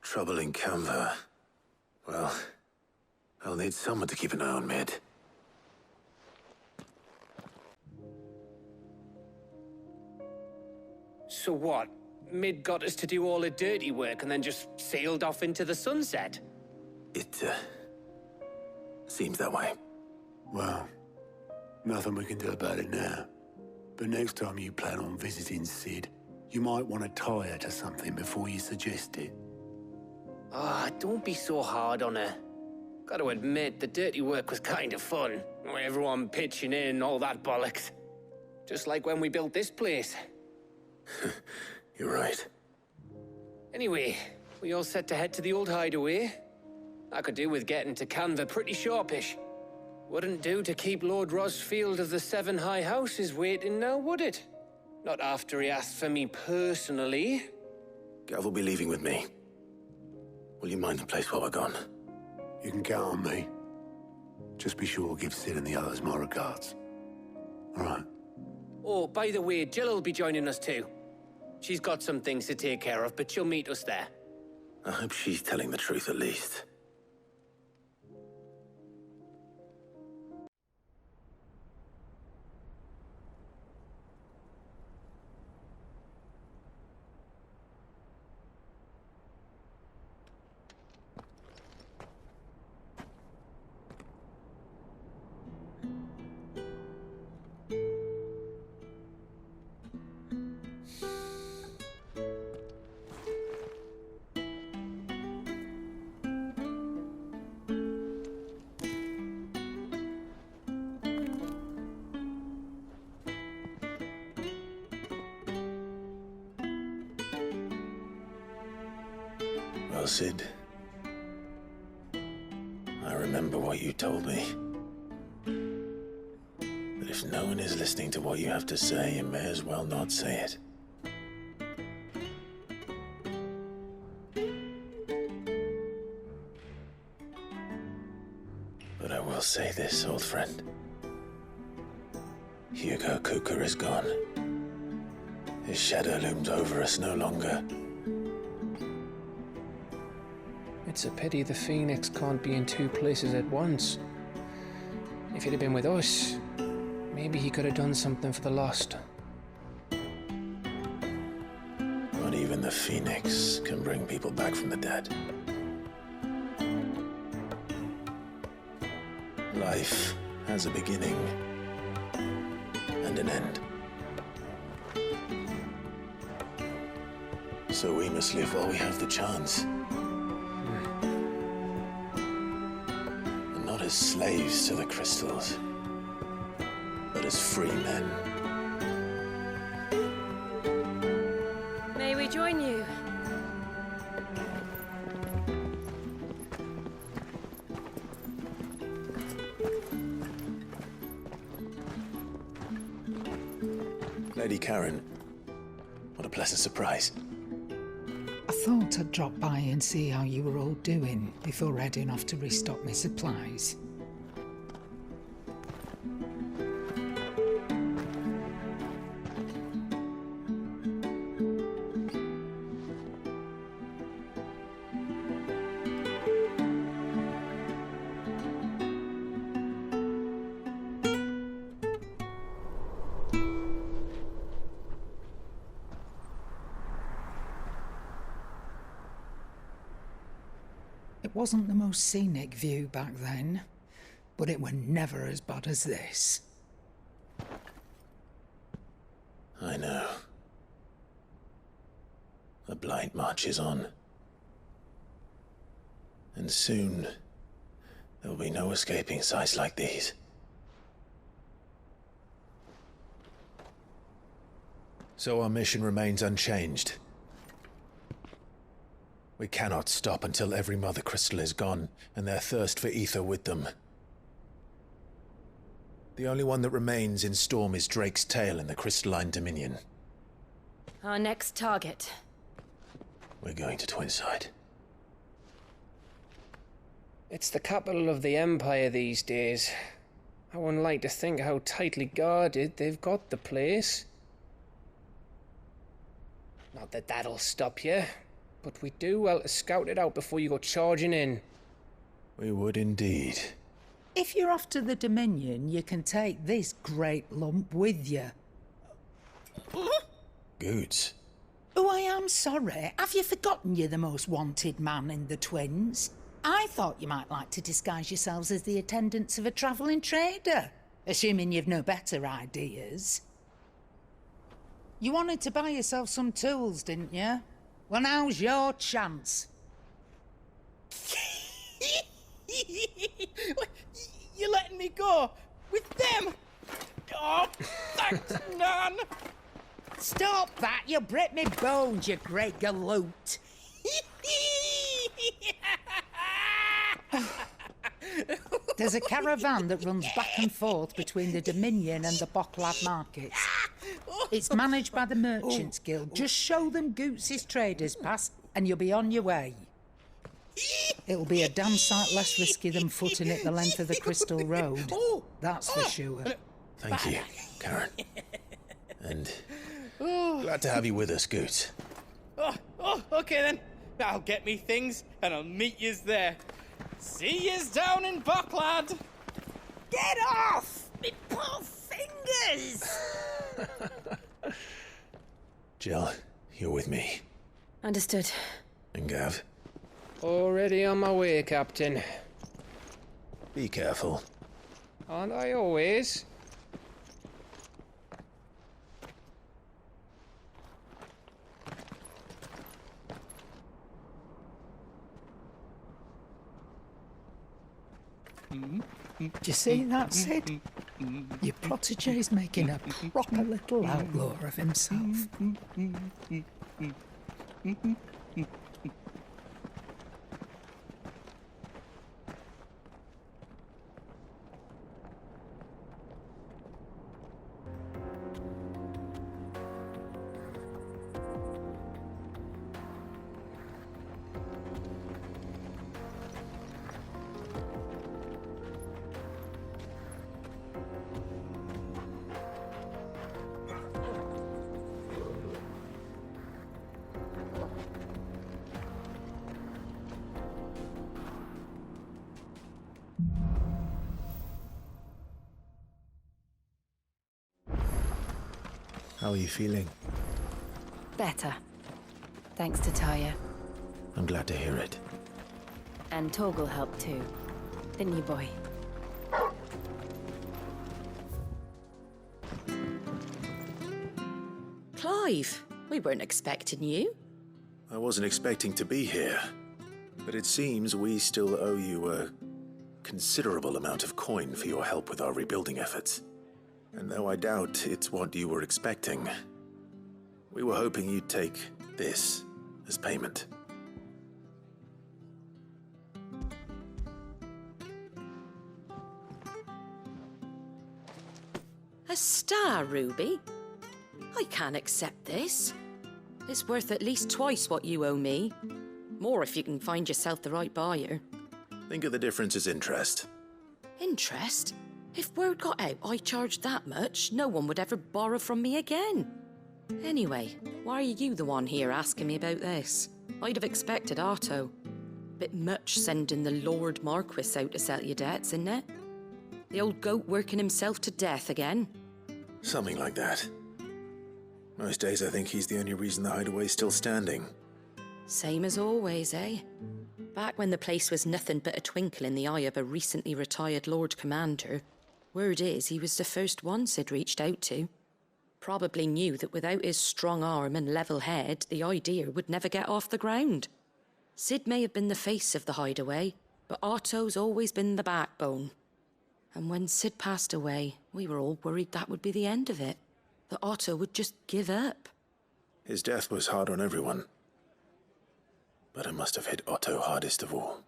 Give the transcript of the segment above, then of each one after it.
Trouble in Canva. Well, I'll need someone to keep an eye on Mid. So what? Mid got us to do all the dirty work and then just sailed off into the sunset? It, seems that way. Well, nothing we can do about it now. But next time you plan on visiting Sid, you might want to tie her to something before you suggest it. Ah, don't be so hard on her. Gotta admit, the dirty work was kind of fun. Everyone pitching in, all that bollocks. Just like when we built this place. You're right. Anyway, we all set to head to the old hideaway. I could do with getting to Canva pretty sharpish. Wouldn't do to keep Lord Rosfield of the Seven High Houses waiting now, would it? Not after he asked for me personally. Gav will be leaving with me. Will you mind the place while we're gone? You can count on me. Just be sure to give Sid and the others my regards. All right. Oh, by the way, Jill will be joining us too. She's got some things to take care of, but she'll meet us there. I hope she's telling the truth at least. Well, Sid, I remember what you told me. But if no one is listening to what you have to say, you may as well not say it. But I will say this, old friend. Hugo Kuka is gone. His shadow looms over us no longer. It's a pity the Phoenix can't be in two places at once. If he'd have been with us, maybe he could have done something for the lost. Not even the Phoenix can bring people back from the dead. Life has a beginning and an end. So we must live while we have the chance. And not as slaves to the crystals, but as free men. May we join you? Lady Karen, what a pleasant surprise. I thought I'd drop by and see how you were all doing before heading off to restock my supplies. It wasn't the most scenic view back then, but it were never as bad as this. I know. The blight marches on. And soon, there will be no escaping sights like these. So our mission remains unchanged. We cannot stop until every Mother Crystal is gone, and their thirst for ether with them. The only one that remains in Storm is Drake's tail in the Crystalline Dominion. Our next target. We're going to Twinside. It's the capital of the Empire these days. I wouldn't like to think how tightly guarded they've got the place. Not that that'll stop you, but we do well to scout it out before you go charging in. We would indeed. If you're off to the Dominion, you can take this great lump with you. Goods. Oh, I am sorry. Have you forgotten you're the most wanted man in the Twins? I thought you might like to disguise yourselves as the attendants of a travelling trader, assuming you've no better ideas. You wanted to buy yourself some tools, didn't you? Well, now's your chance. You're letting me go with them? Oh, thanks, Nan. Stop that! You'll break me bones, you great galoot. There's a caravan that runs back and forth between the Dominion and the Bocklad markets. It's managed by the Merchants Guild. Just show them Goots' traders pass and you'll be on your way. It'll be a damn sight less risky than footing it the length of the Crystal Road. That's for sure. Thank you, Karen. And glad to have you with us, Goots. Okay then. I'll get me things and I'll meet yous there. See yous down in Bocklad. Get off! Me poor fingers! Jill, you're with me. Understood. And Gav, Already on my way, Captain. be careful. Aren't I always? Do you see that, Sid? Your protege's making a proper little outlaw of himself. How are you feeling? Better. Thanks to Taya. I'm glad to hear it. And Torgal helped too. Didn't you, boy? Clive, we weren't expecting you. I wasn't expecting to be here, but it seems we still owe you a considerable amount of coin for your help with our rebuilding efforts. And though I doubt it's what you were expecting, we were hoping you'd take this as payment. A star ruby? I can't accept this. It's worth at least twice what you owe me. More if you can find yourself the right buyer. Think of the difference as interest. Interest? If word got out I charged that much, no one would ever borrow from me again. Anyway, why are you the one here asking me about this? I'd have expected Otto. Bit much sending the Lord Marquis out to settle your debts, isn't it? The old goat working himself to death again. Something like that. Most days I think he's the only reason the hideaway's still standing. Same as always, eh? Back when the place was nothing but a twinkle in the eye of a recently retired Lord Commander, word is he was the first one Sid reached out to. Probably knew that without his strong arm and level head, the idea would never get off the ground. Sid may have been the face of the hideaway, but Otto's always been the backbone. And when Sid passed away, we were all worried that would be the end of it. That Otto would just give up. His death was hard on everyone. But it must have hit Otto hardest of all.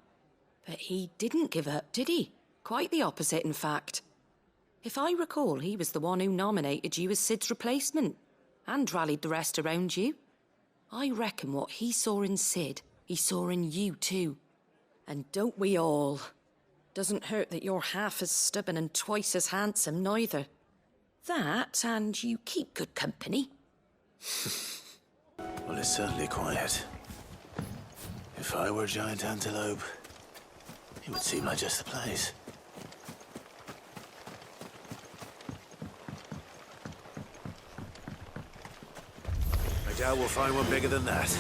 But he didn't give up, did he? Quite the opposite, in fact. If I recall, he was the one who nominated you as Sid's replacement, and rallied the rest around you. I reckon what he saw in Sid, he saw in you too. And don't we all? Doesn't hurt that you're half as stubborn and twice as handsome, neither. That, and you keep good company. Well, it's certainly quiet. If I were a giant antelope, it would seem like just the place. I doubt we'll find one bigger than that.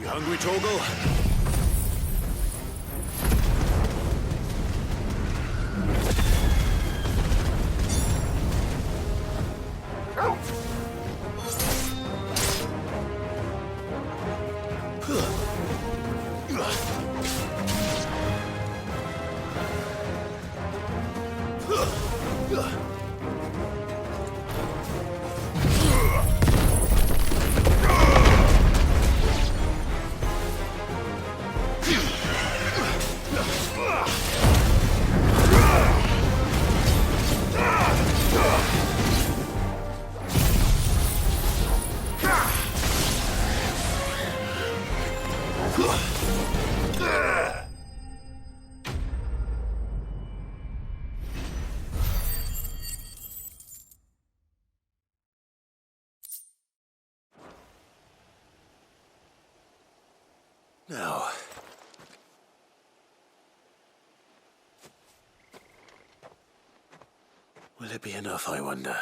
You hungry, Torgal? Now, will it be enough, I wonder?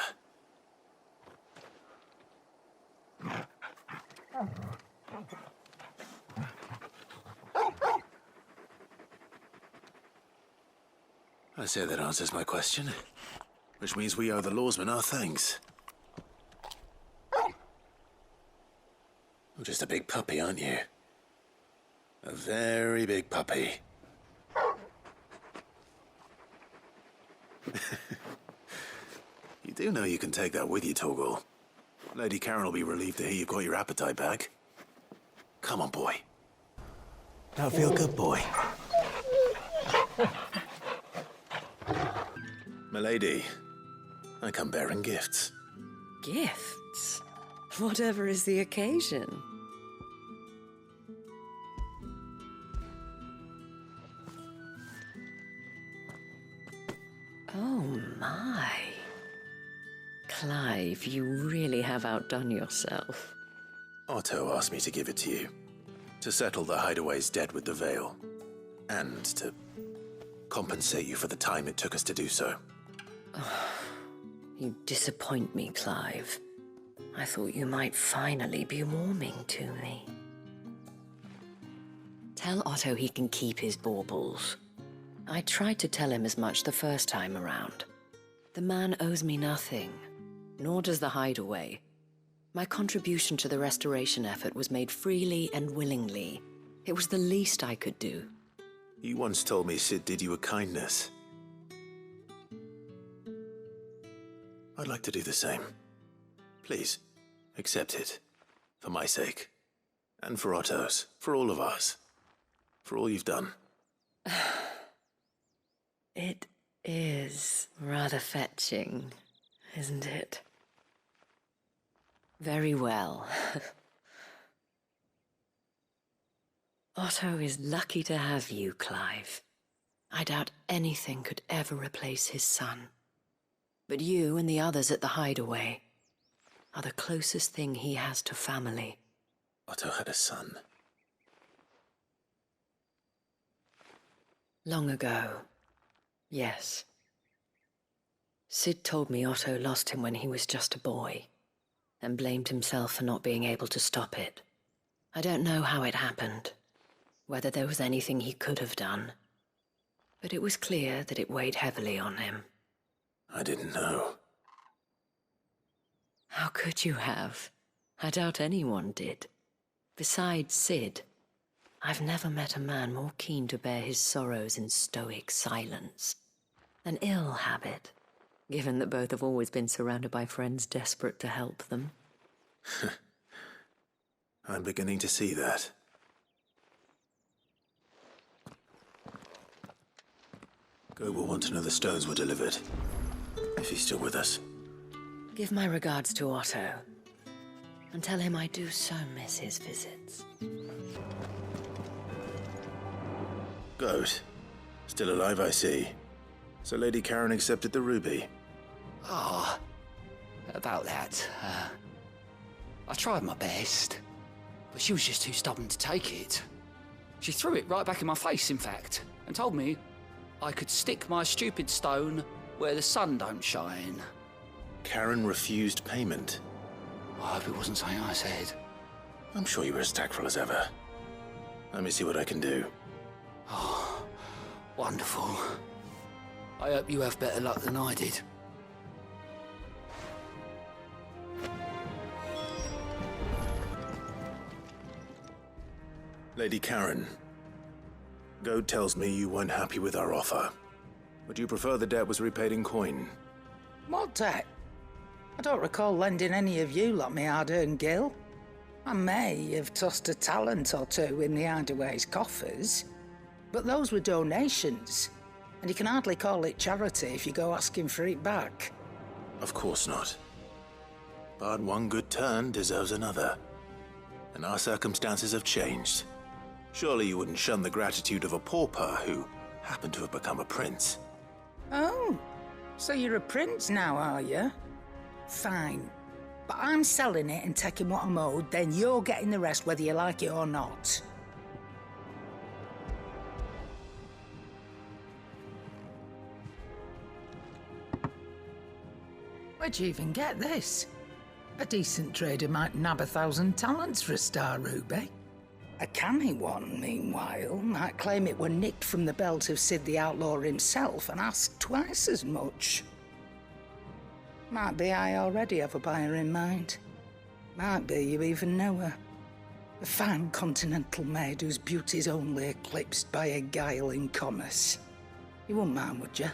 I say that answers my question, which means we owe the lawsmen our thanks. You're just a big puppy, aren't you? A very big puppy. You do know you can take that with you, Torgal. Lady Karen will be relieved to hear you've got your appetite back. Come on, boy. Now feel good, boy. Milady, I come bearing gifts. Gifts? Whatever is the occasion. Oh my. Clive, you really have outdone yourself. Otto asked me to give it to you. To settle the Hideaway's debt with the Veil. And to compensate you for the time it took us to do so. You disappoint me, Clive. I thought you might finally be warming to me. Tell Otto he can keep his baubles. I tried to tell him as much the first time around. The man owes me nothing, nor does the Hideaway. My contribution to the restoration effort was made freely and willingly. It was the least I could do. You once told me Sid did you a kindness. I'd like to do the same. Please, accept it. For my sake. And for Otto's. For all of us. For all you've done. It is rather fetching, isn't it? Very well. Otto is lucky to have you, Clive. I doubt anything could ever replace his son. But you and the others at the Hideaway are the closest thing he has to family. Otto had a son. Long ago, yes. Sid told me Otto lost him when he was just a boy, and blamed himself for not being able to stop it. I don't know how it happened, whether there was anything he could have done, but it was clear that it weighed heavily on him. I didn't know. How could you have? I doubt anyone did. Besides Sid, I've never met a man more keen to bear his sorrows in stoic silence. An ill habit, given that both have always been surrounded by friends desperate to help them. I'm beginning to see that. Go will want to know the stones were delivered. If he's still with us. Give my regards to Otto, and tell him I do so miss his visits. Goat. Still alive, I see. So Lady Karen accepted the ruby. Ah, about that. I tried my best, but she was just too stubborn to take it. She threw it right back in my face, in fact, and told me I could stick my stupid stone where the sun don't shine. Karen refused payment. I hope it wasn't something I said. I'm sure you were as tactful as ever. Let me see what I can do. Oh, wonderful. I hope you have better luck than I did. Lady Karen, Goad tells me you weren't happy with our offer. Would you prefer the debt was repaid in coin? What debt? I don't recall lending any of you lot me hard-earned gil. I may have tossed a talent or two in the Hideaway's coffers, but those were donations, and you can hardly call it charity if you go asking for it back. Of course not. But one good turn deserves another. And our circumstances have changed. Surely you wouldn't shun the gratitude of a pauper who happened to have become a prince. Oh, so you're a prince now, are you? Fine. But I'm selling it and taking what I'm owed, then you're getting the rest whether you like it or not. Where'd you even get this? A decent trader might nab 1,000 talents for a star ruby. A canny one, meanwhile, might claim it were nicked from the belt of Sid the Outlaw himself and ask twice as much. Might be I already have a buyer in mind. Might be you even know her. A fine continental maid whose beauty's only eclipsed by a guile in commerce. You wouldn't mind, would you?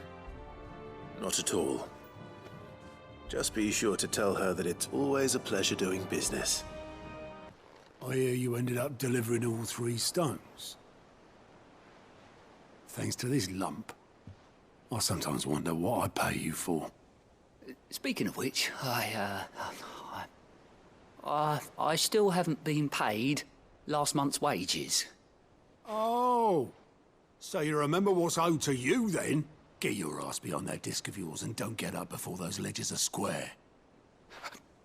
Not at all. Just be sure to tell her that it's always a pleasure doing business. I hear you ended up delivering all 3 stones. Thanks to this lump. I sometimes wonder what I pay you for. Speaking of which, I still haven't been paid last month's wages. Oh, so you remember what's owed to you then? Get your ass behind that disc of yours and don't get up before those ledgers are square.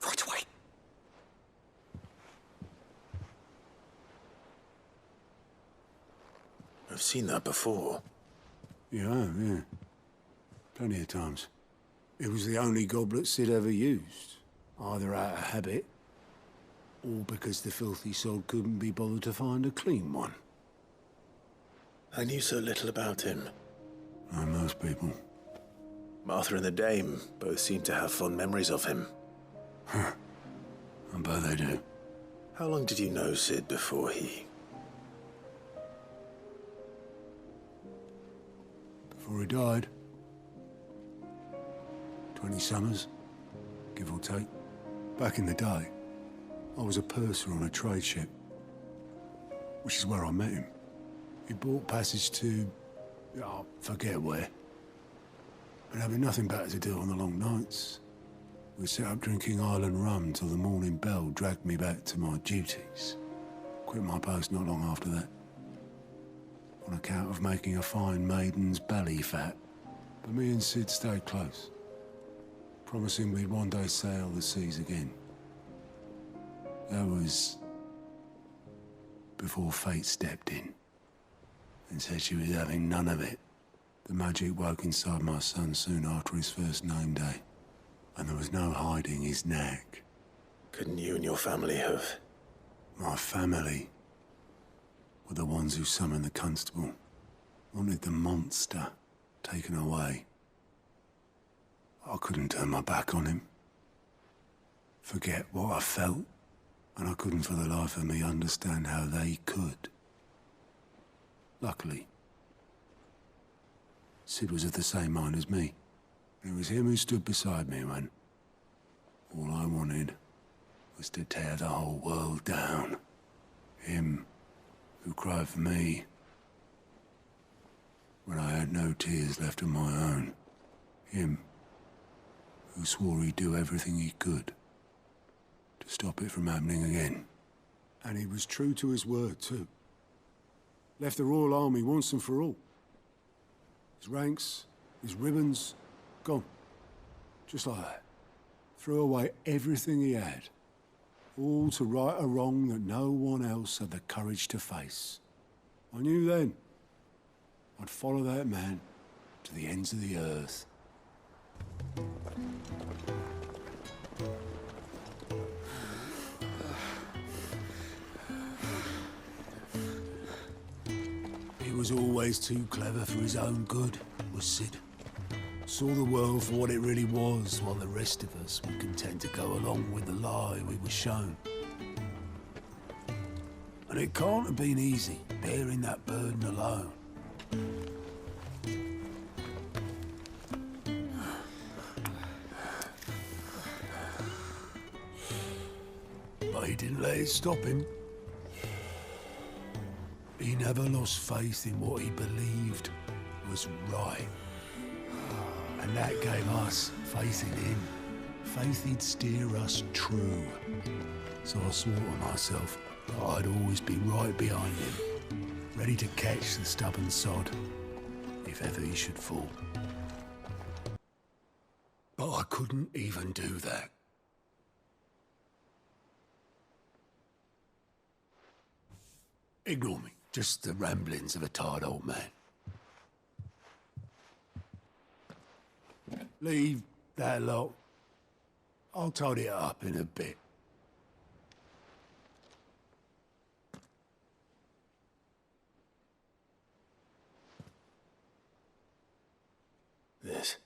Right away. I've seen that before. Yeah. Plenty of times. It was the only goblet Sid ever used. Either out of habit, or because the filthy sod couldn't be bothered to find a clean one. I knew so little about him. Like most people. Martha and the Dame both seem to have fond memories of him. Huh. I bet they do. How long did you know Sid before he... Before he died. 20 summers, give or take. Back in the day, I was a purser on a trade ship, which is where I met him. He bought passage to... I forget where. But having nothing better to do on the long nights, we set up drinking island rum till the morning bell dragged me back to my duties. Quit my post not long after that. On account of making a fine maiden's belly fat. But me and Sid stayed close, promising we'd one day sail the seas again. That was before fate stepped in and said she was having none of it. The magic woke inside my son soon after his first name day, and there was no hiding his knack. Couldn't you and your family have... My family were the ones who summoned the constable, wanted the monster taken away. I couldn't turn my back on him, forget what I felt, and I couldn't for the life of me understand how they could. Luckily, Sid was of the same mind as me. It was him who stood beside me when all I wanted was to tear the whole world down. Him who cried for me when I had no tears left of my own. Him who swore he'd do everything he could to stop it from happening again. And he was true to his word, too. Left the Royal Army once and for all. His ranks, his ribbons, gone. Just like that. Threw away everything he had. All to right a wrong that no one else had the courage to face. I knew then I'd follow that man to the ends of the earth. He was always too clever for his own good, was Sid. Saw the world for what it really was, while the rest of us were content to go along with the lie we were shown. And it can't have been easy, bearing that burden alone. But he didn't let it stop him. He never lost faith in what he believed was right. And that gave us faith in him. Faith he'd steer us true. So I swore to myself that I'd always be right behind him, ready to catch the stubborn sod, if ever he should fall. But I couldn't even do that. Ignore me. Just the ramblings of a tired old man. Leave that lot. I'll tidy it up in a bit. This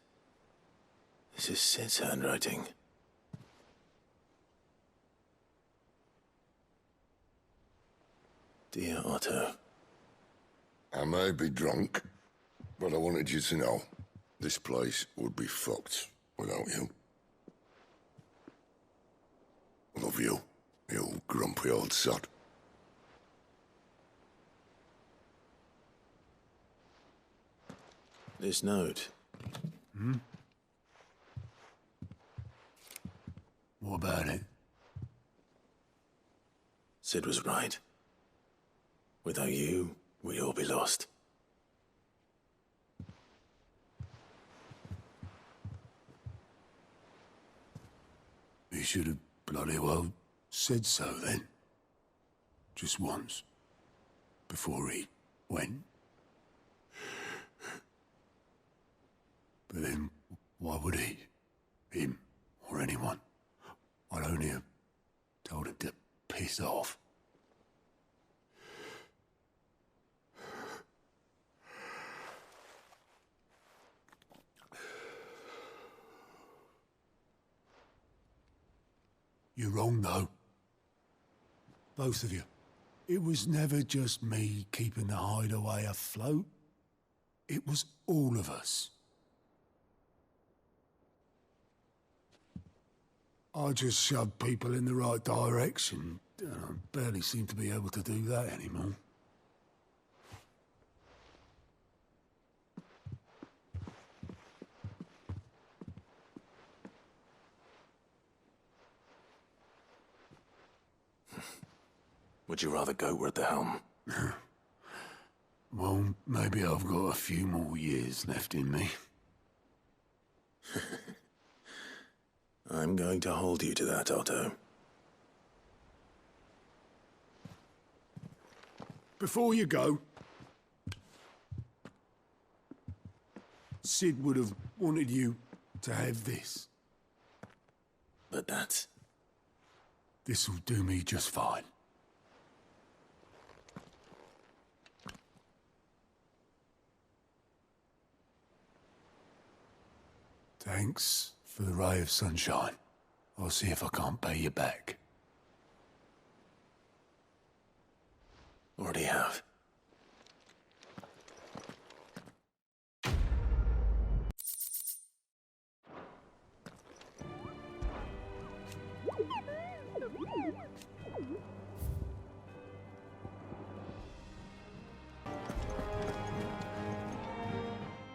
is Sid's handwriting. Dear Otto. I may be drunk, but I wanted you to know this place would be fucked without you. I love you, you grumpy old sod. This note. What about it? Sid was right. Without you, we'd all be lost. He should have bloody well said so then. Just once. Before he went. But then, why would he? Him, or anyone? I'd only have told him to piss off. You're wrong, though. Both of you. It was never just me keeping the hideaway afloat. It was all of us. I just shoved people in the right direction, and I barely seem to be able to do that anymore. Would you rather go at the helm? Well, maybe I've got a few more years left in me. I'm going to hold you to that, Otto. Before you go, Sid would have wanted you to have this. But that's... This'll do me just fine. Thanks for the ray of sunshine. I'll see if I can't pay you back. Already have.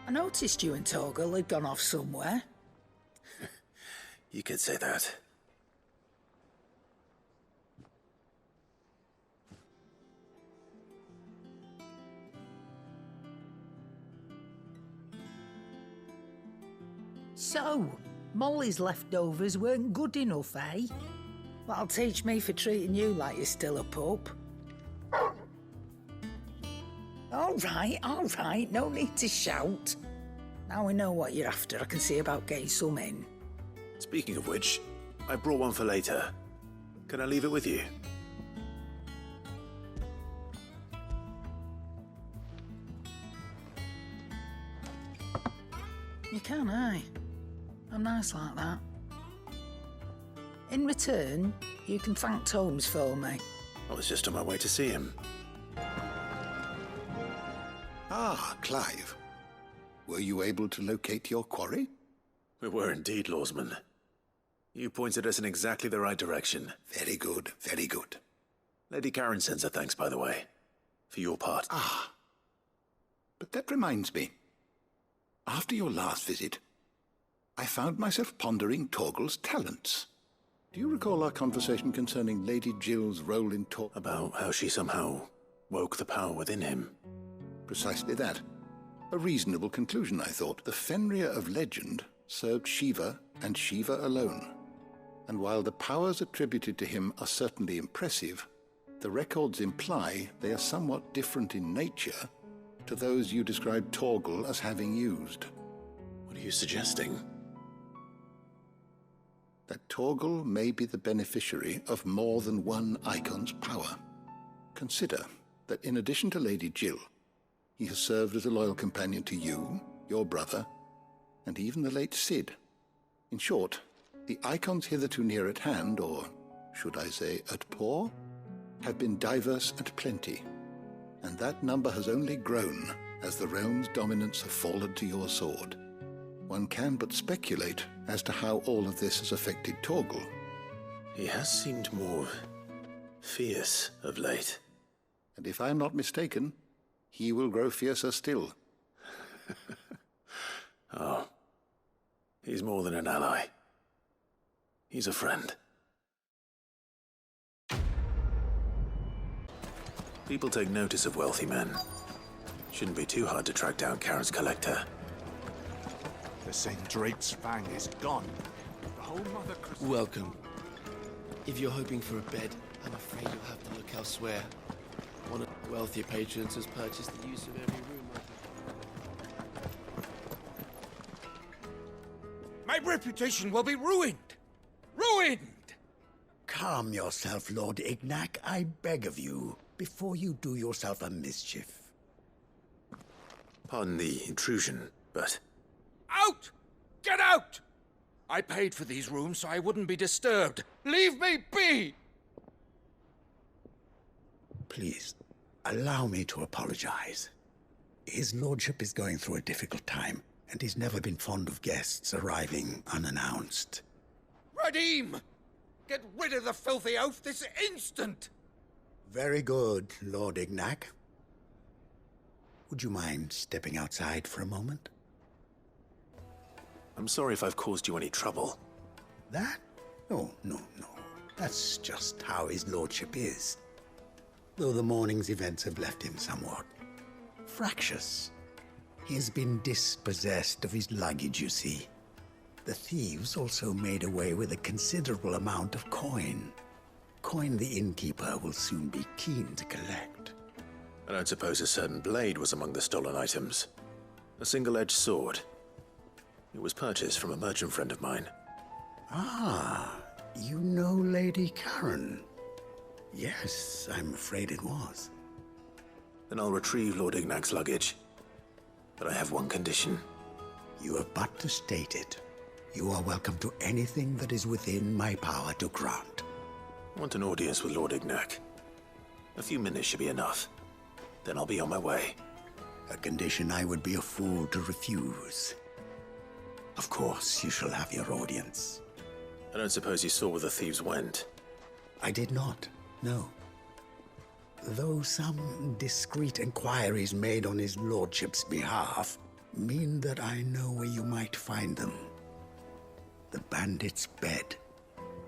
I noticed you and Torgal had gone off somewhere. You could say that. So, Molly's leftovers weren't good enough, eh? That'll teach me for treating you like you're still a pup. All right, no need to shout. Now we know what you're after, I can see about getting some in. Speaking of which, I brought one for later. Can I leave it with you? You can, aye. I'm nice like that. In return, you can thank Tomes for me. I was just on my way to see him. Ah, Clive. Were you able to locate your quarry? We were indeed, Lawsman. You pointed us in exactly the right direction. Very good, very good. Lady Karen sends her thanks, by the way, for your part. Ah. But that reminds me. After your last visit, I found myself pondering Torgal's talents. Do you recall our conversation concerning Lady Jill's role in About how she somehow woke the power within him? Precisely that. A reasonable conclusion, I thought. The Fenrir of legend served Shiva and Shiva alone. And while the powers attributed to him are certainly impressive, the records imply they are somewhat different in nature to those you described Torgal as having used. What are you suggesting? That Torgal may be the beneficiary of more than one icon's power. Consider that in addition to Lady Jill, he has served as a loyal companion to you, your brother, and even the late Cid. In short, the icons hitherto near at hand, or should I say at paw, have been diverse and plenty, and that number has only grown as the realm's dominance have fallen to your sword. One can but speculate as to how all of this has affected Torgal. He has seemed more fierce of late. And if I am not mistaken, he will grow fiercer still. Oh, he's more than an ally. He's a friend. People take notice of wealthy men. Shouldn't be too hard to track down Karen's collector. The St. Drake's Fang is gone. The whole Mother Christmas... Welcome. If you're hoping for a bed, I'm afraid you'll have to look elsewhere. One of the wealthier patrons has purchased the use of every room. My reputation will be ruined! Ruined! Calm yourself, Lord Ignac, I beg of you, before you do yourself a mischief. Pardon the intrusion, but... Out! Get out! I paid for these rooms so I wouldn't be disturbed. Leave me be! Please, allow me to apologize. His lordship is going through a difficult time, and he's never been fond of guests arriving unannounced. Radim! Get rid of the filthy oaf this instant! Very good, Lord Ignac. Would you mind stepping outside for a moment? I'm sorry if I've caused you any trouble. That? No. That's just how his lordship is. Though the morning's events have left him somewhat fractious. He has been dispossessed of his luggage, you see. The thieves also made away with a considerable amount of coin. Coin the innkeeper will soon be keen to collect. I don't suppose a certain blade was among the stolen items. A single-edged sword. It was purchased from a merchant friend of mine. Ah, you know Lady Karen. Yes, I'm afraid it was. Then I'll retrieve Lord Ignac's luggage. But I have one condition. You have but to state it. You are welcome to anything that is within my power to grant. I want an audience with Lord Ignac. A few minutes should be enough. Then I'll be on my way. A condition I would be a fool to refuse. Of course, you shall have your audience. I don't suppose you saw where the thieves went? I did not, no. Though some discreet inquiries made on his lordship's behalf mean that I know where you might find them. The bandit's bed.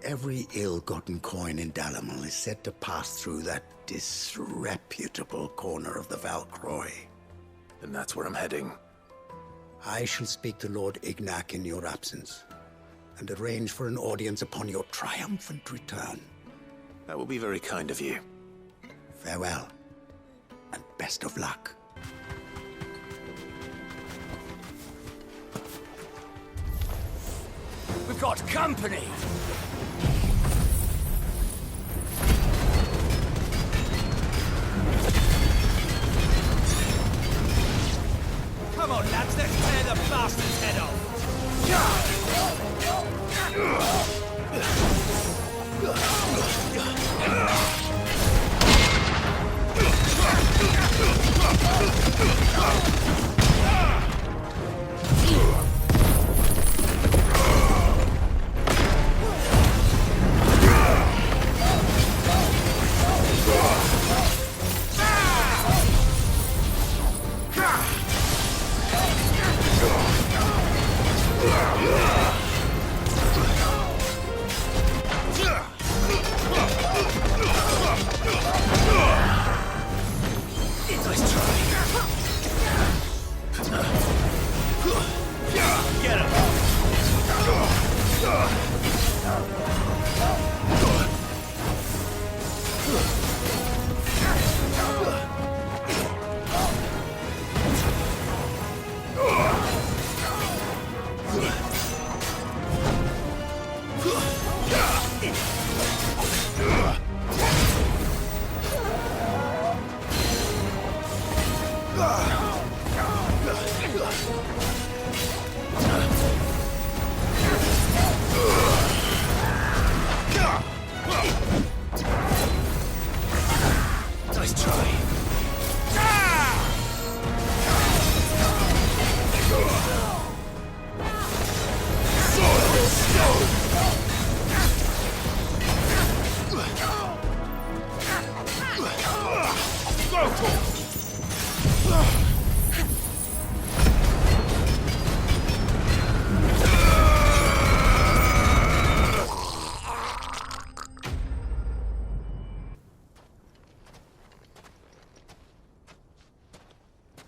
Every ill-gotten coin in Dalamal is said to pass through that disreputable corner of the Valcroy. And that's where I'm heading. I shall speak to Lord Ignac in your absence, and arrange for an audience upon your triumphant return. That will be very kind of you. Farewell, and best of luck. got company! Come on, lads, let's tear the bastard's head off!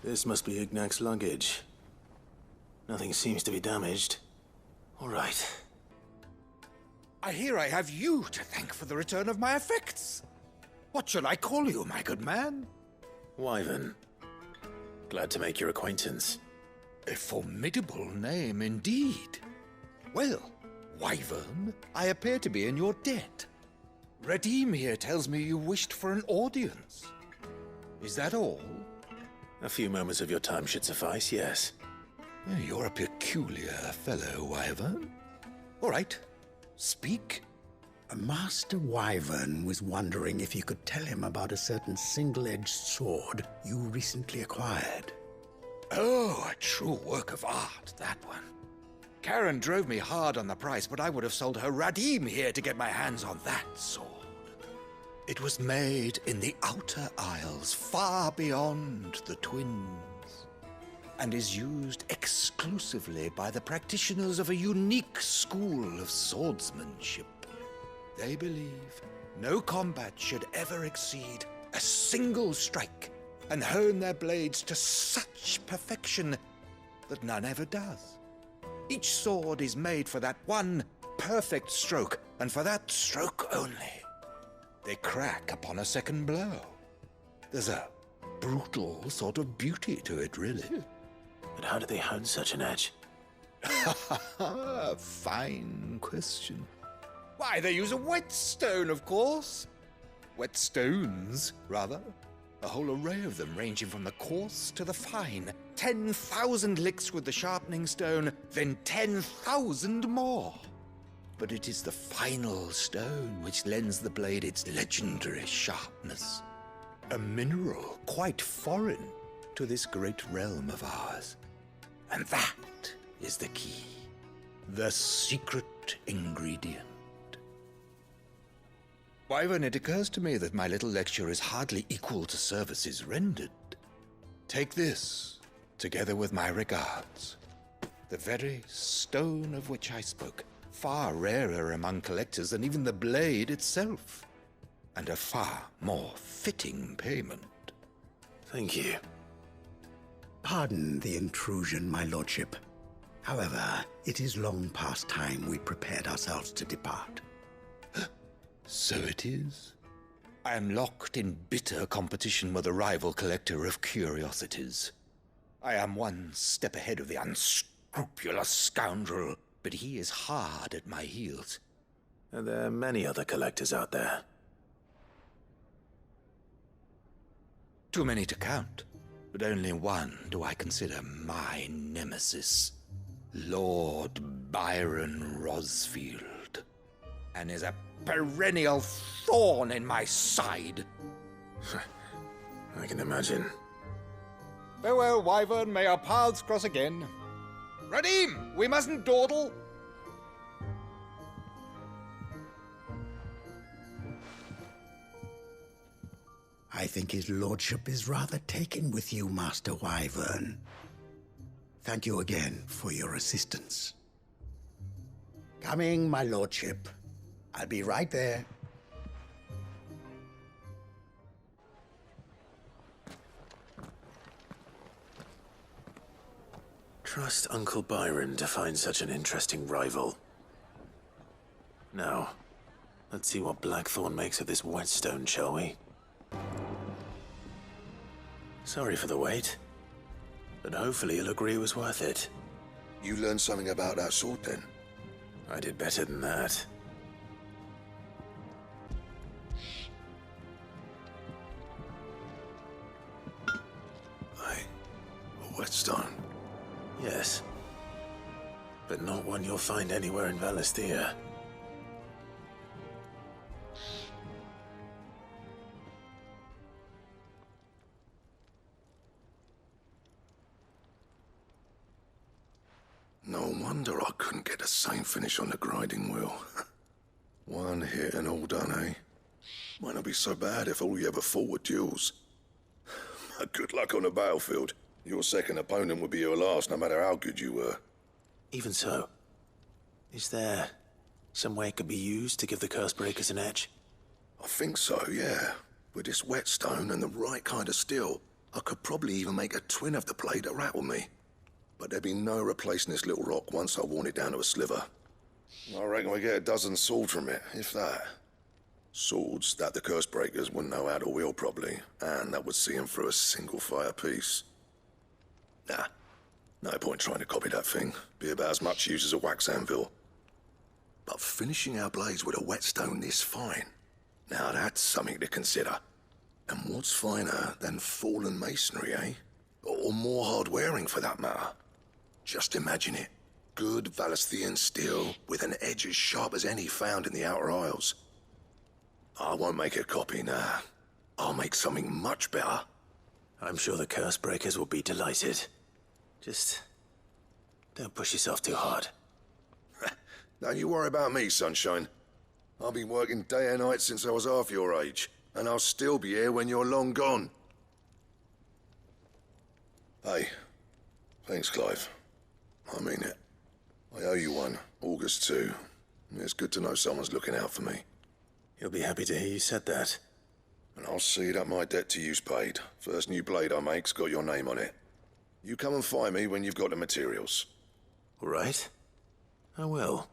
This must be Ignac's luggage. Nothing seems to be damaged. All right. I hear I have you to thank for the return of my effects. What shall I call you, my good man? Wyvern. Glad to make your acquaintance. A formidable name indeed. Well, Wyvern, I appear to be in your debt. Redeem here tells me you wished for an audience. Is that all? A few moments of your time should suffice, yes. You're a peculiar fellow, Wyvern. All right, speak. Master Wyvern was wondering if you could tell him about a certain single-edged sword you recently acquired. Oh, a true work of art, that one. Karen drove me hard on the price, but I would have sold her Radim here to get my hands on that sword. It was made in the Outer Isles, far beyond the Twins, and is used exclusively by the practitioners of a unique school of swordsmanship. They believe no combat should ever exceed a single strike, and hone their blades to such perfection that none ever does. Each sword is made for that one perfect stroke, and for that stroke only. They crack upon a second blow. There's a brutal sort of beauty to it, really. But how do they hone such an edge? Fine question. Why, they use a whetstone, of course. Whetstones, rather. A whole array of them, ranging from the coarse to the fine. 10,000 licks with the sharpening stone, then 10,000 more. But it is the final stone which lends the blade its legendary sharpness. A mineral quite foreign to this great realm of ours. And that is the key. The secret ingredient. Wyvern, it occurs to me that my little lecture is hardly equal to services rendered. Take this, together with my regards. The very stone of which I spoke, far rarer among collectors than even the blade itself, and a far more fitting payment. Thank you. Pardon the intrusion, my lordship. However, it is long past time we prepared ourselves to depart. So it is. I am locked in bitter competition with a rival collector of curiosities. I am one step ahead of the unscrupulous scoundrel but he is hard at my heels. And there are many other collectors out there. Too many to count, but only one do I consider my nemesis. Lord Byron Rosfield. And is a perennial thorn in my side. I can imagine. Farewell, Wyvern. May our paths cross again. Radim, we mustn't dawdle. I think his lordship is rather taken with you, Master Wyvern. Thank you again for your assistance. Coming, my lordship. I'll be right there. Trust Uncle Byron to find such an interesting rival. Now, let's see what Blackthorn makes of this whetstone, shall we? Sorry for the wait, but hopefully you'll agree it was worth it. You learned something about that sword, then? I did better than that. A whetstone? Yes. But not one you'll find anywhere in Valisthea. No wonder I couldn't get the same finish on the grinding wheel. One hit and all done, eh? Might not be so bad if all you ever fought were duels. Good luck on the battlefield. Your second opponent would be your last, no matter how good you were. Even so, is there some way it could be used to give the Cursebreakers an edge? I think so, yeah. With this whetstone and the right kind of steel, I could probably even make a twin of the blade that rattled me. But there'd be no replacing this little rock once I worn it down to a sliver. I reckon we get a dozen swords from it, if that. Swords that the Cursebreakers wouldn't know how to wield properly, and that would see them through a single fire piece. Nah, no point trying to copy that thing. Be about as much use as a wax anvil. But finishing our blades with a whetstone this fine, now that's something to consider. And what's finer than fallen masonry, eh? Or more hard-wearing, for that matter. Just imagine it. Good Valisthean steel with an edge as sharp as any found in the Outer Isles. I won't make a copy, nah. I'll make something much better. I'm sure the Cursebreakers will be delighted. Just don't push yourself too hard. Don't you worry about me, sunshine. I've been working day and night since I was half your age, and I'll still be here when you're long gone. Hey, thanks, Clive. I mean it. I owe you one, August too. It's good to know someone's looking out for me. He'll be happy to hear you said that. And I'll see that my debt to you's paid. First new blade I make's got your name on it. You come and find me when you've got the materials. All right. I will.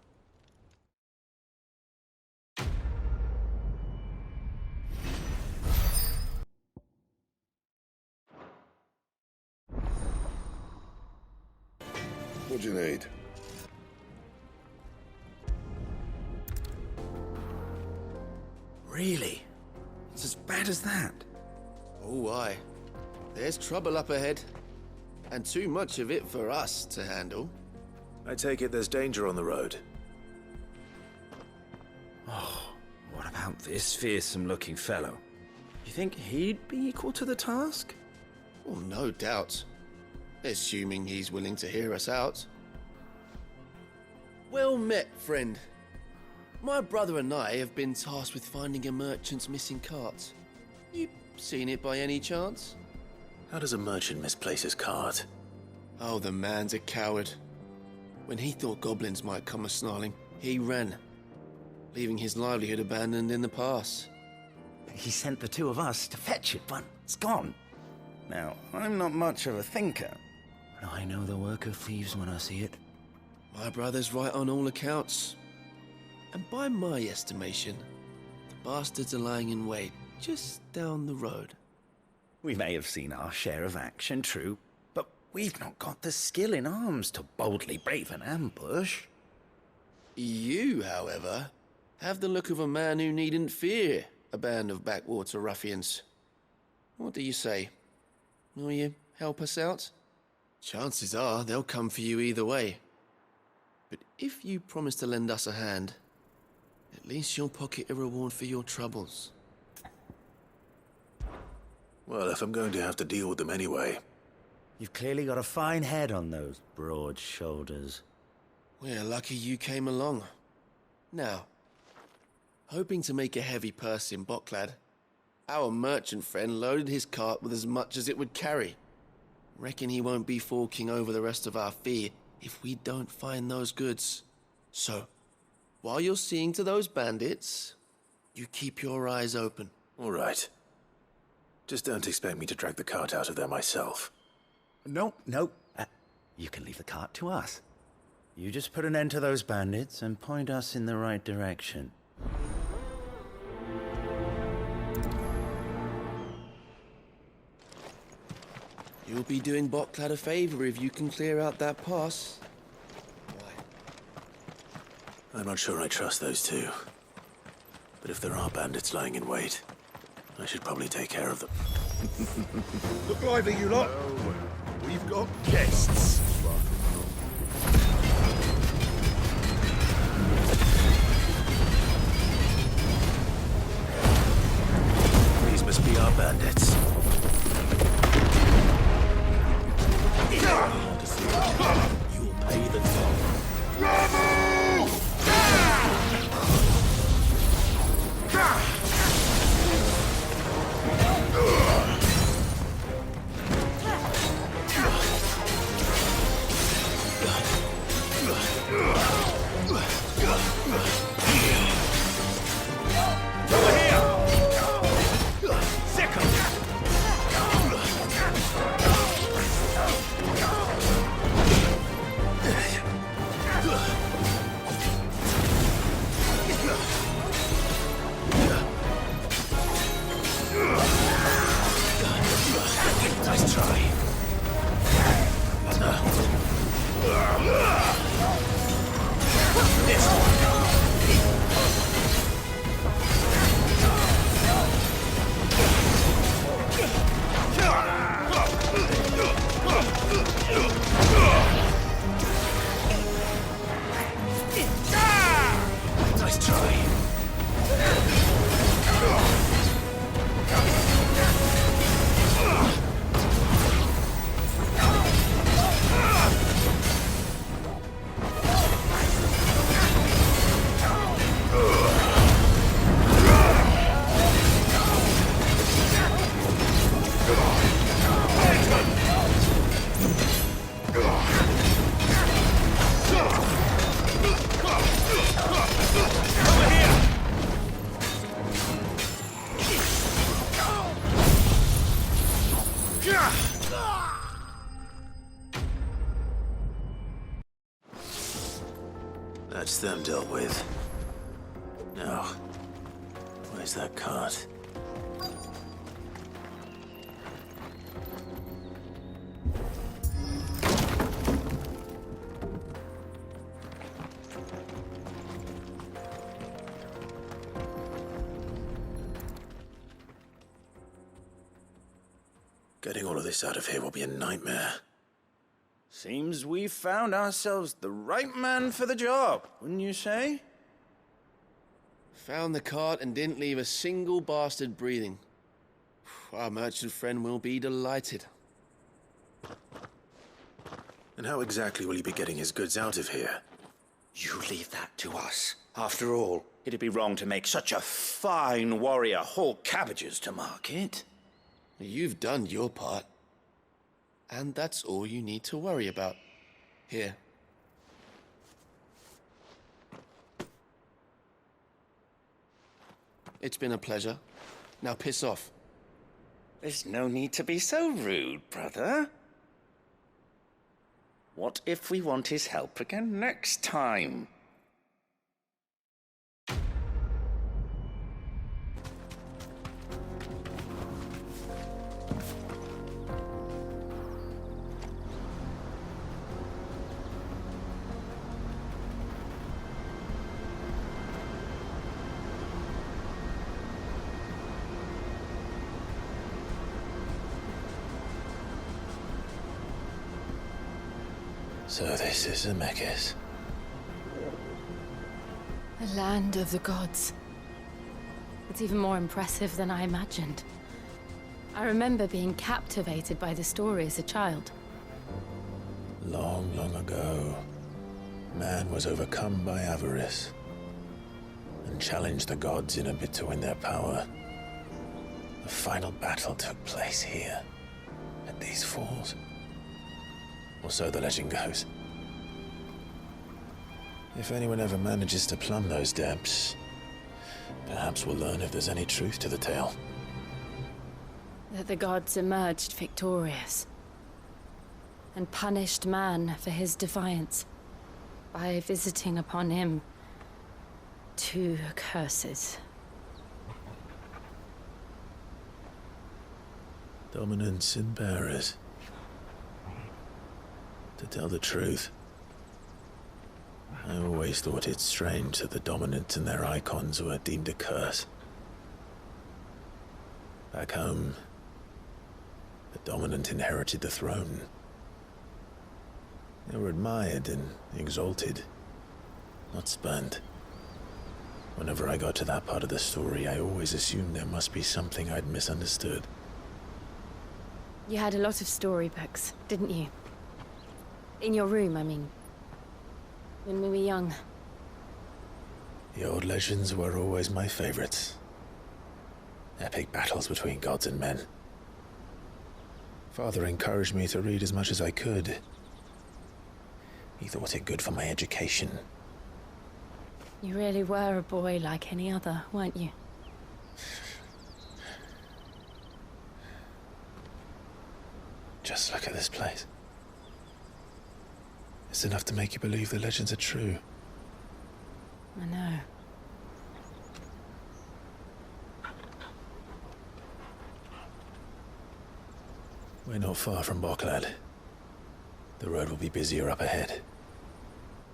What do you need? Really? It's as bad as that? Oh, aye. There's trouble up ahead. And too much of it for us to handle. I take it there's danger on the road. Oh, what about this fearsome-looking fellow? You think he'd be equal to the task? Well, no doubt. Assuming he's willing to hear us out. Well met, friend. My brother and I have been tasked with finding a merchant's missing cart. You seen it by any chance? How does a merchant misplace his cart? Oh, the man's a coward. When he thought goblins might come a-snarling, he ran, leaving his livelihood abandoned in the pass. He sent the two of us to fetch it, but it's gone. Now, I'm not much of a thinker, but I know the work of thieves when I see it. My brother's right on all accounts. And by my estimation, the bastards are lying in wait just down the road. We may have seen our share of action, true, but we've not got the skill in arms to boldly brave an ambush. You, however, have the look of a man who needn't fear a band of backwater ruffians. What do you say? Will you help us out? Chances are they'll come for you either way. But if you promise to lend us a hand, at least you'll pocket a reward for your troubles. Well, if I'm going to have to deal with them anyway. You've clearly got a fine head on those broad shoulders. We're lucky you came along. Now, hoping to make a heavy purse in Boklad, our merchant friend loaded his cart with as much as it would carry. Reckon he won't be forking over the rest of our fee if we don't find those goods. So, while you're seeing to those bandits, you keep your eyes open. All right. Just don't expect me to drag the cart out of there myself. No. You can leave the cart to us. You just put an end to those bandits and point us in the right direction. You'll be doing Boklad a favor if you can clear out that pass. I'm not sure I trust those two. But if there are bandits lying in wait, I should probably take care of them. Look lively, you lot. We've got guests. These must be our bandits. You'll pay the toll. Nice try. This one. Nice try. That's them dealt with. Now, where's that cart? Getting all of this out of here will be a nightmare. Seems we've found ourselves the right man for the job, wouldn't you say? Found the cart and didn't leave a single bastard breathing. Our merchant friend will be delighted. And how exactly will he be getting his goods out of here? You leave that to us. After all, it'd be wrong to make such a fine warrior haul cabbages to market. You've done your part. And that's all you need to worry about. Here. It's been a pleasure. Now piss off. There's no need to be so rude, brother. What if we want his help again next time? So this is Zemeckis. The land of the gods. It's even more impressive than I imagined. I remember being captivated by the story as a child. Long, long ago, man was overcome by avarice and challenged the gods in a bid to win their power. The final battle took place here, at these falls. Or so the legend goes. If anyone ever manages to plumb those depths, perhaps we'll learn if there's any truth to the tale. That the gods emerged victorious and punished man for his defiance by visiting upon him 2 curses. Dominance and bearers. To tell the truth, I always thought it strange that the dominant and their icons were deemed a curse. Back home, the dominant inherited the throne. They were admired and exalted, not spurned. Whenever I got to that part of the story, I always assumed there must be something I'd misunderstood. You had a lot of storybooks, didn't you? In your room, I mean. When we were young. The old legends were always my favorites. Epic battles between gods and men. Father encouraged me to read as much as I could. He thought it good for my education. You really were a boy like any other, weren't you? Just look at this place. It's enough to make you believe the legends are true. I know. We're not far from Boklad. The road will be busier up ahead.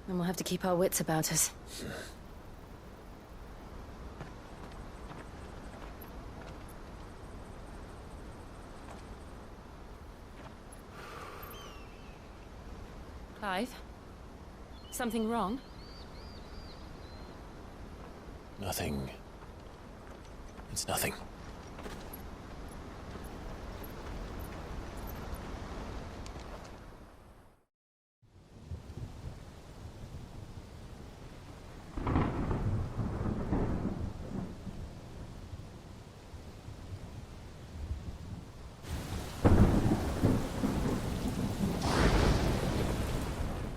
And we'll have to keep our wits about us. Clive? Something wrong? Nothing. It's nothing.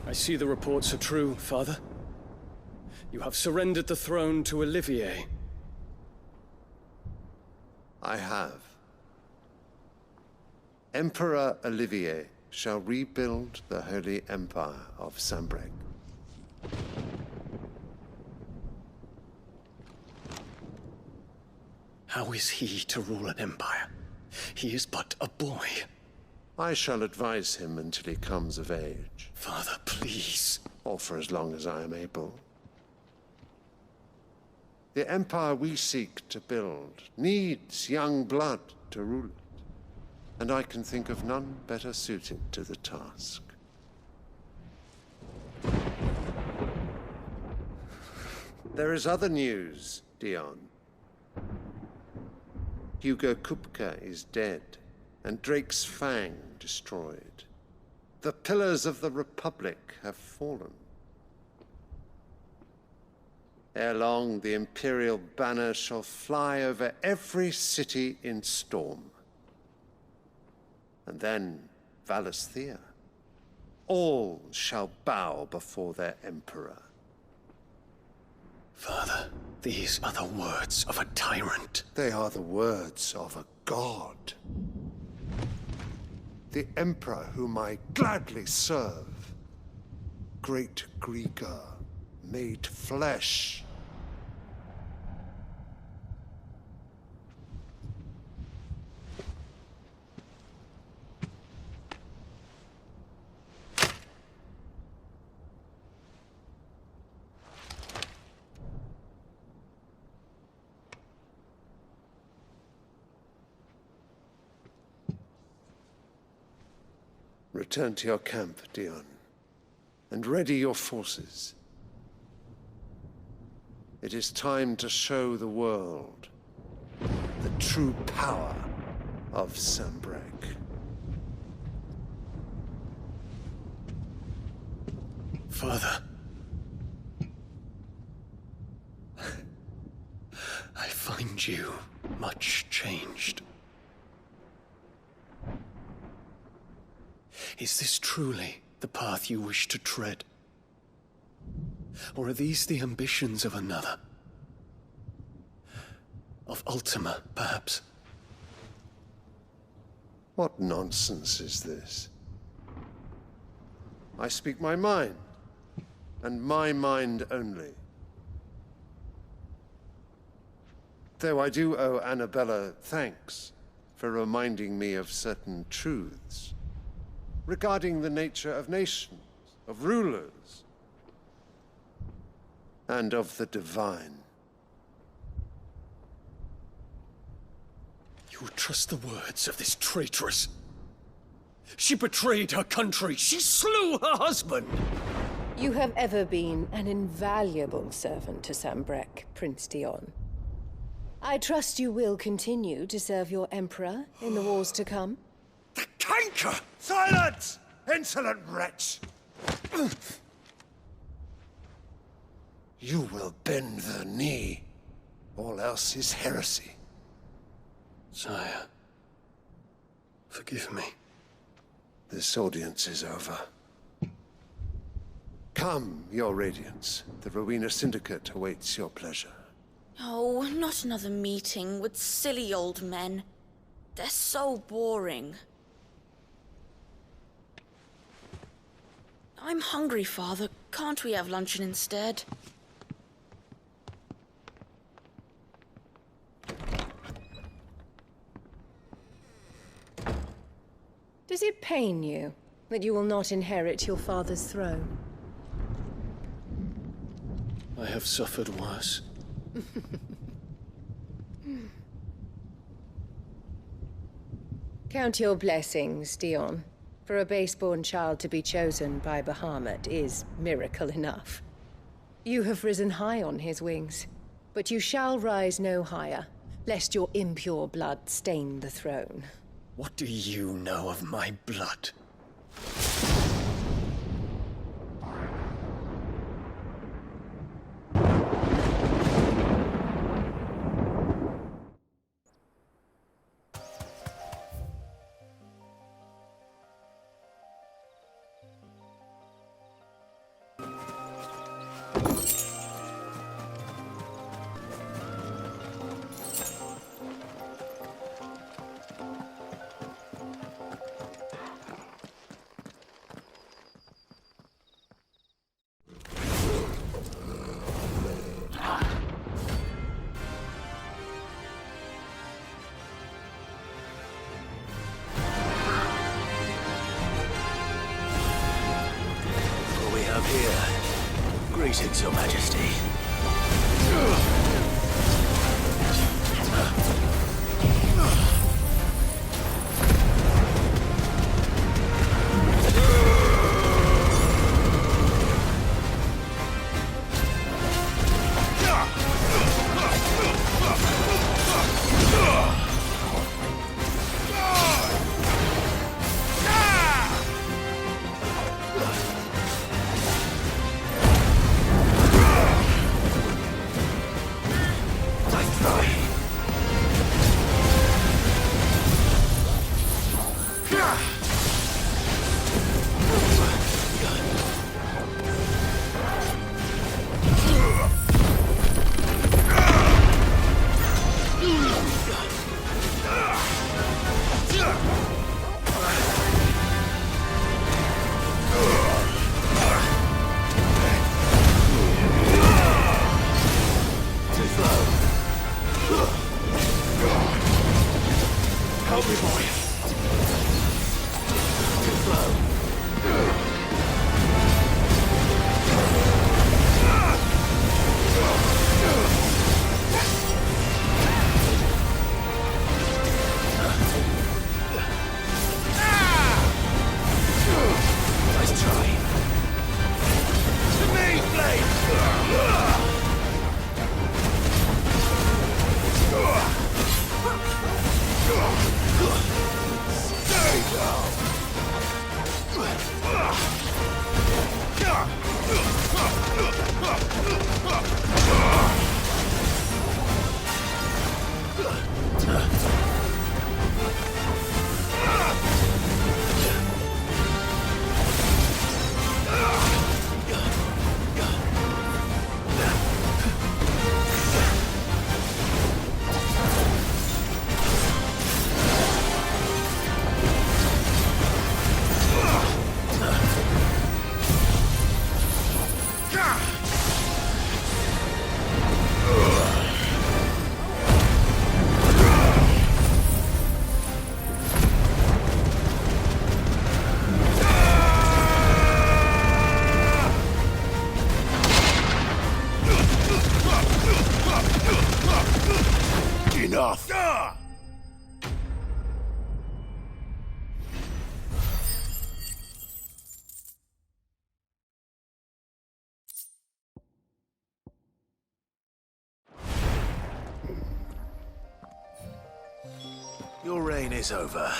I see the reports are true, Father. You have surrendered the throne to Olivier. I have. Emperor Olivier shall rebuild the Holy Empire of Sambrec. How is he to rule an empire? He is but a boy. I shall advise him until he comes of age. Father, please. Or for as long as I am able. The empire we seek to build needs young blood to rule it, and I can think of none better suited to the task. There is other news, Dion. Hugo Kupka is dead, and Drake's Fang destroyed. The pillars of the Republic have fallen. Ere long, the Imperial banner shall fly over every city in Storm. And then Valisthea. All shall bow before their Emperor. Father, these are the words of a tyrant. They are the words of a god. The Emperor whom I gladly serve. Great Grieger, made flesh. Return to your camp, Dion. and ready your forces. It is time to show the world the true power of Sanbreque. Father. I find you much changed. Is this truly the path you wish to tread? Or are these the ambitions of another? Of Ultima, perhaps? What nonsense is this? I speak my mind, and my mind only. Though I do owe Annabella thanks for reminding me of certain truths regarding the nature of nations, of rulers, and of the divine. You would trust the words of this traitress? She betrayed her country. She slew her husband. You have ever been an invaluable servant to Sanbreque, Prince Dion. I trust you will continue to serve your Emperor in the wars to come. The canker! Silence! Insolent wretch! You will bend the knee. All else is heresy. Sire, forgive me. This audience is over. Come, your Radiance. The Rowena Syndicate awaits your pleasure. Oh, not another meeting with silly old men. They're so boring. I'm hungry, Father. Can't we have luncheon instead? Does it pain you that you will not inherit your father's throne? I have suffered worse. Count your blessings, Dion. For a base-born child to be chosen by Bahamut is miracle enough. You have risen high on his wings, but you shall rise no higher, lest your impure blood stain the throne. What do you know of my blood? Greetings, Your Majesty. Enough! Your reign is over.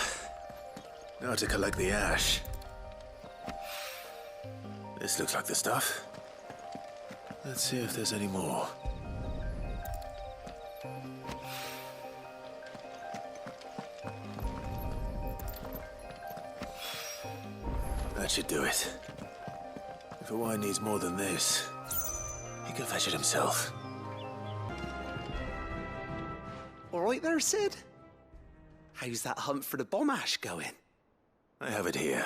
Now to collect the ash. This looks like the stuff. Let's see if there's any more. That should do it. If a wine needs more than this, he can fetch it himself. All right there, Sid? How's that hunt for the bomb ash going? I have it here.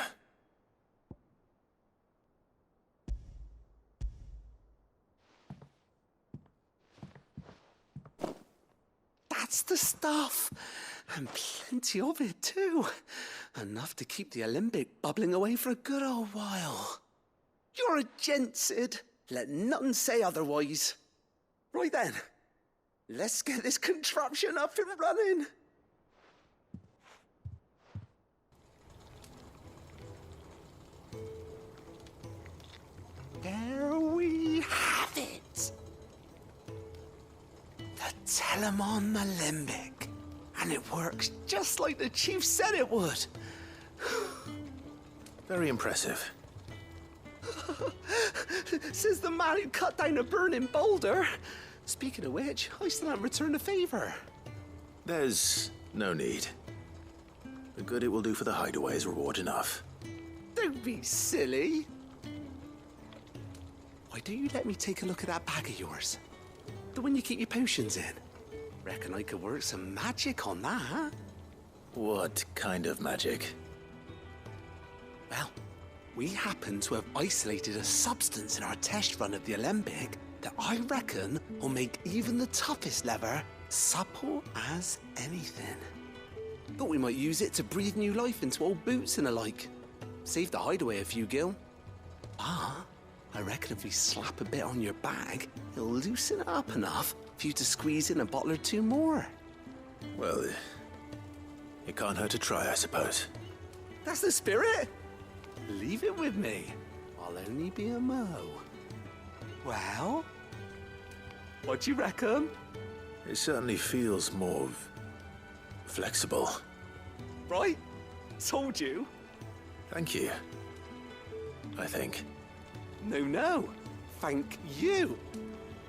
That's the stuff. And plenty of it, too. Enough to keep the alembic bubbling away for a good old while. You're a gent, Sid. Let nothing say otherwise. Right then, let's get this contraption up and running. There we have it. The Telemon Alembic. And it works just like the chief said it would. Very impressive. Says the man who cut down a burning boulder. Speaking of which, I still haven't returned the favor. There's no need. The good it will do for the hideaway is reward enough. Don't be silly. Why don't you let me take a look at that bag of yours? The one you keep your potions in. Reckon I could work some magic on that, huh? What kind of magic? Well, we happen to have isolated a substance in our test run of the alembic that I reckon will make even the toughest leather supple as anything. Thought we might use it to breathe new life into old boots and the like. Save the hideaway a few gil. Ah, I reckon if we slap a bit on your bag, it'll loosen it up enough for you to squeeze in a bottle or two more. Well, it can't hurt to try, I suppose. That's the spirit. Leave it with me. I'll only be a mo. Well, what do you reckon? It certainly feels more flexible. Right? Told you. Thank you. I think. No. Thank you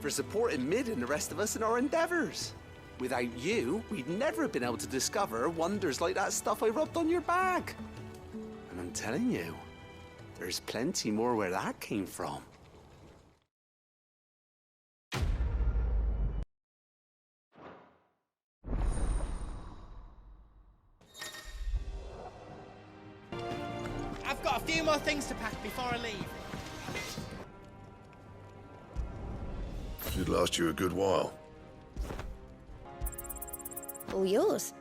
for supporting Mid and the rest of us in our endeavors. Without you, we'd never have been able to discover wonders like that stuff I rubbed on your bag. And I'm telling you, there's plenty more where that came from. I've got a few more things to pack before I leave. Should last you a good while. All yours.